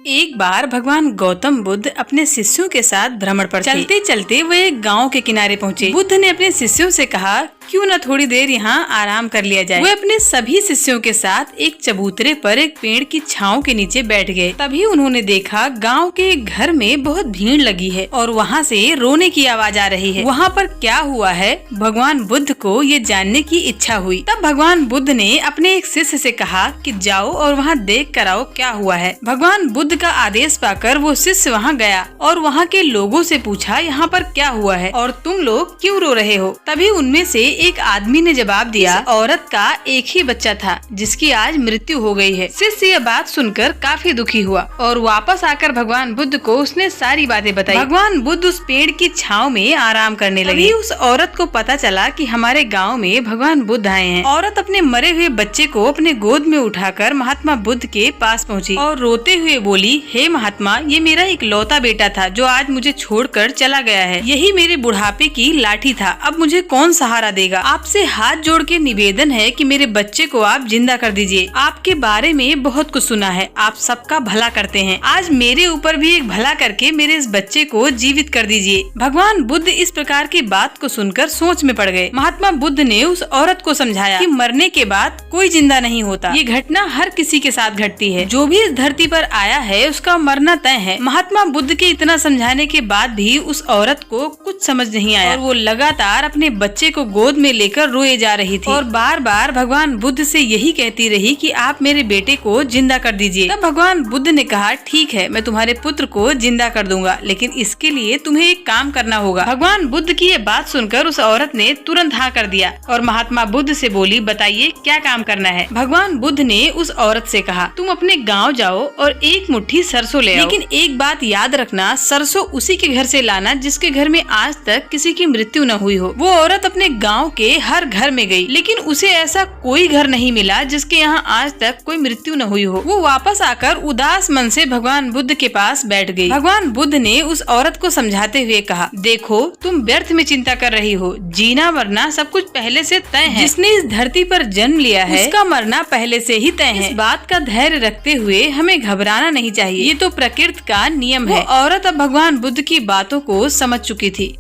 एक बार भगवान गौतम बुद्ध अपने शिष्यों के साथ भ्रमण पर चलते चलते वे एक गांव के किनारे पहुंचे। बुद्ध ने अपने शिष्यों से कहा, क्यों न थोड़ी देर यहाँ आराम कर लिया जाए। वे अपने सभी शिष्यों के साथ एक चबूतरे पर एक पेड़ की छांव के नीचे बैठ गए। तभी उन्होंने देखा गांव के एक घर में बहुत भीड़ लगी है और वहाँ से रोने की आवाज आ रही है। वहाँ पर क्या हुआ है, भगवान बुद्ध को ये जानने की इच्छा हुई। तब भगवान बुद्ध ने अपने एक शिष्य से कहा कि जाओ और वहाँ देख कर आओ क्या हुआ है। भगवान बुद्ध का आदेश पाकर वो शिष्य वहाँ गया और वहाँ के लोगों से पूछा, यहाँ पर क्या हुआ है और तुम लोग क्यों रो रहे हो। तभी उनमें से एक आदमी ने जवाब दिया, औरत का एक ही बच्चा था जिसकी आज मृत्यु हो गई है। शिष्य यह बात सुनकर काफी दुखी हुआ और वापस आकर भगवान बुद्ध को उसने सारी बातें बताई। भगवान बुद्ध उस पेड़ की छांव में आराम करने लगे। उस औरत को पता चला कि हमारे गांव में भगवान बुद्ध आए हैं। औरत अपने मरे हुए बच्चे को अपने गोद में उठाकर महात्मा बुद्ध के पास पहुंची और रोते हुए बोली, हे महात्मा, ये मेरा एक लौता बेटा था जो आज मुझे छोड़कर चला गया है। यही मेरे बुढ़ापे की लाठी था। अब मुझे कौन सहारा देगा। आपसे हाथ जोड़ के निवेदन है कि मेरे बच्चे को आप जिंदा कर दीजिए। आपके बारे में बहुत कुछ सुना है, आप सबका भला करते हैं। आज मेरे ऊपर भी एक भला करके मेरे इस बच्चे को जीवित कर दीजिए। भगवान बुद्ध इस प्रकार की बात को सुनकर सोच में पड़ गए। महात्मा बुद्ध ने उस औरत को समझाया कि मरने के बाद कोई जिंदा नहीं होता। ये घटना हर किसी के साथ घटती है। जो भी इस धरती पर आया है उसका मरना तय है। महात्मा बुद्ध के इतना समझाने के बाद भी उस औरत को कुछ समझ नहीं आया और वो लगातार अपने बच्चे को गोद में लेकर रोए जा रही थी और बार बार भगवान बुद्ध से यही कहती रही कि आप मेरे बेटे को जिंदा कर दीजिए। तब भगवान बुद्ध ने कहा, ठीक है, मैं तुम्हारे पुत्र को जिंदा कर दूंगा, लेकिन इसके लिए तुम्हें एक काम करना होगा। भगवान बुद्ध की ये बात सुनकर उस औरत ने तुरंत हाँ कर दिया और महात्मा बुद्ध से बोली, बताइए क्या काम करना है। भगवान बुद्ध ने उस औरत से कहा, तुम अपने गाँव जाओ और एक मुट्ठी सरसों ले आओ, लेकिन एक बात याद रखना, सरसों उसी के घर से लाना जिसके घर में आज तक किसी की मृत्यु न हुई हो। वो औरत अपने गांव के हर घर में गई, लेकिन उसे ऐसा कोई घर नहीं मिला जिसके यहाँ आज तक कोई मृत्यु न हुई हो। वो वापस आकर उदास मन से भगवान बुद्ध के पास बैठ गई। भगवान बुद्ध ने उस औरत को समझाते हुए कहा, देखो, तुम व्यर्थ में चिंता कर रही हो। जीना मरना सब कुछ पहले से तय है। जिसने इस धरती पर जन्म लिया है उसका मरना पहले से ही तय है। इस बात का धैर्य रखते हुए हमें घबराना नहीं चाहिए। ये तो प्रकृति का नियम है। वो औरत अब भगवान बुद्ध की बातों को समझ चुकी थी।